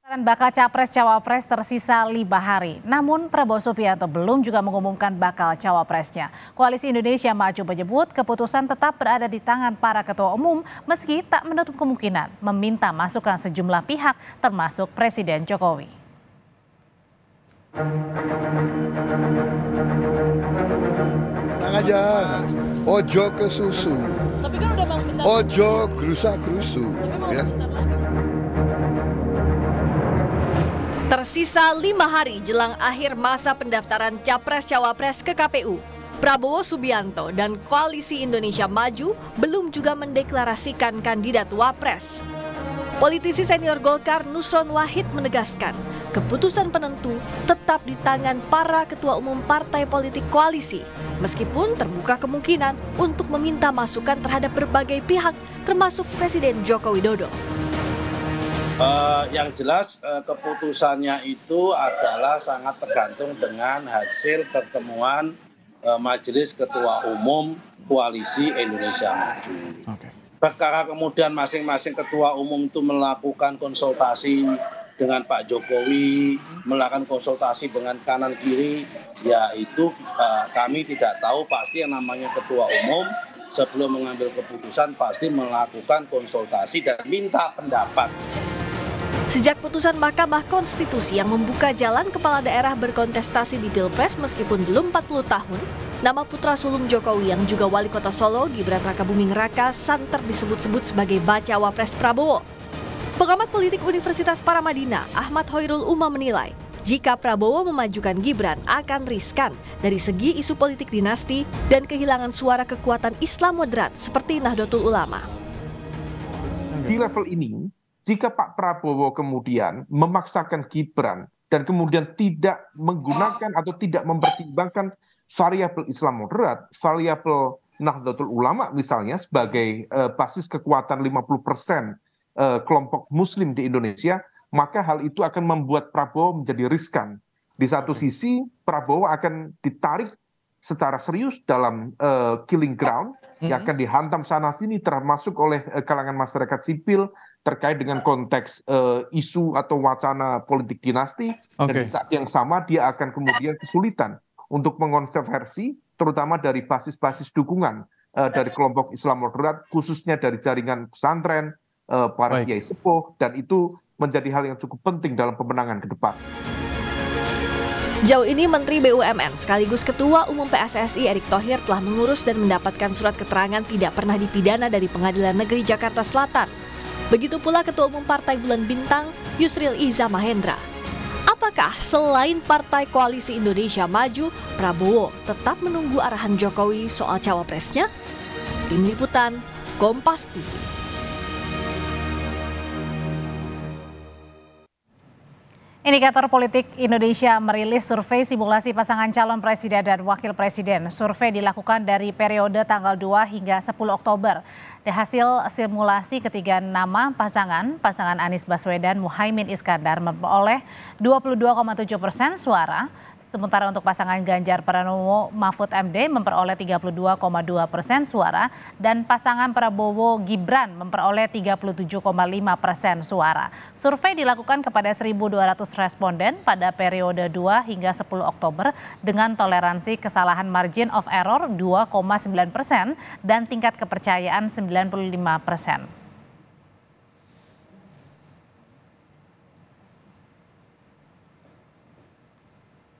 Pendaftaran bakal Capres-Cawapres tersisa 5 hari. Namun Prabowo Subianto belum juga mengumumkan bakal cawapresnya. Koalisi Indonesia Maju menyebut keputusan tetap berada di tangan para ketua umum meski tak menutup kemungkinan meminta masukan sejumlah pihak termasuk Presiden Jokowi. Tenang aja, ojo ke susu, Tapi kan udah minta ojo gerusa-gerusu. Ya. Tersisa 5 hari jelang akhir masa pendaftaran Capres-Cawapres ke KPU. Prabowo Subianto dan Koalisi Indonesia Maju belum juga mendeklarasikan kandidat Wapres. Politisi senior Golkar Nusron Wahid menegaskan, keputusan penentu tetap di tangan para ketua umum partai politik koalisi, meskipun terbuka kemungkinan untuk meminta masukan terhadap berbagai pihak, termasuk Presiden Joko Widodo. Yang jelas keputusannya itu adalah sangat tergantung dengan hasil pertemuan Majelis Ketua Umum Koalisi Indonesia Maju. Perkara kemudian masing-masing ketua umum itu melakukan konsultasi dengan Pak Jokowi, melakukan konsultasi dengan kanan kiri, ya itu kami tidak tahu. Pasti yang namanya ketua umum sebelum mengambil keputusan pasti melakukan konsultasi dan minta pendapat. Sejak putusan Mahkamah Konstitusi yang membuka jalan kepala daerah berkontestasi di Pilpres meskipun belum 40 tahun, nama putra sulung Jokowi yang juga wali kota Solo, Gibran Rakabuming Raka, santer disebut-sebut sebagai bacawa pres Prabowo. Pengamat politik Universitas Paramadina, Ahmad Hoirul Umam menilai, jika Prabowo memajukan Gibran akan riskan dari segi isu politik dinasti dan kehilangan suara kekuatan Islam moderat seperti Nahdlatul Ulama. Di level ini, jika Pak Prabowo kemudian memaksakan Gibran dan kemudian tidak menggunakan atau tidak mempertimbangkan variabel Islam moderat, variabel Nahdlatul Ulama misalnya sebagai basis kekuatan 50% kelompok Muslim di Indonesia, maka hal itu akan membuat Prabowo menjadi riskan. Di satu sisi, Prabowo akan ditarik secara serius dalam killing ground yang akan dihantam sana-sini termasuk oleh kalangan masyarakat sipil terkait dengan konteks isu atau wacana politik dinasti. Dan di saat yang sama dia akan kemudian kesulitan untuk mengonversi terutama dari basis-basis dukungan dari kelompok Islam moderat, khususnya dari jaringan pesantren, para kiai sepuh, dan itu menjadi hal yang cukup penting dalam pemenangan ke depan. Sejauh ini Menteri BUMN sekaligus Ketua Umum PSSI Erick Thohir telah mengurus dan mendapatkan surat keterangan tidak pernah dipidana dari Pengadilan Negeri Jakarta Selatan. Begitu pula Ketua Umum Partai Bulan Bintang Yusril Iza Mahendra. Apakah selain Partai Koalisi Indonesia Maju, Prabowo tetap menunggu arahan Jokowi soal cawapresnya? Tim Liputan, Kompas TV. Indikator Politik Indonesia merilis survei simulasi pasangan calon presiden dan wakil presiden. Survei dilakukan dari periode tanggal 2 hingga 10 Oktober. Dari hasil simulasi ketiga nama pasangan Anies Baswedan Muhaimin Iskandar memperoleh 22,7% suara. Sementara untuk pasangan Ganjar Pranowo Mahfud MD memperoleh 32,2% suara dan pasangan Prabowo Gibran memperoleh 37,5% suara. Survei dilakukan kepada 1.200 responden pada periode 2 hingga 10 Oktober dengan toleransi kesalahan margin of error 2,9% dan tingkat kepercayaan 95%.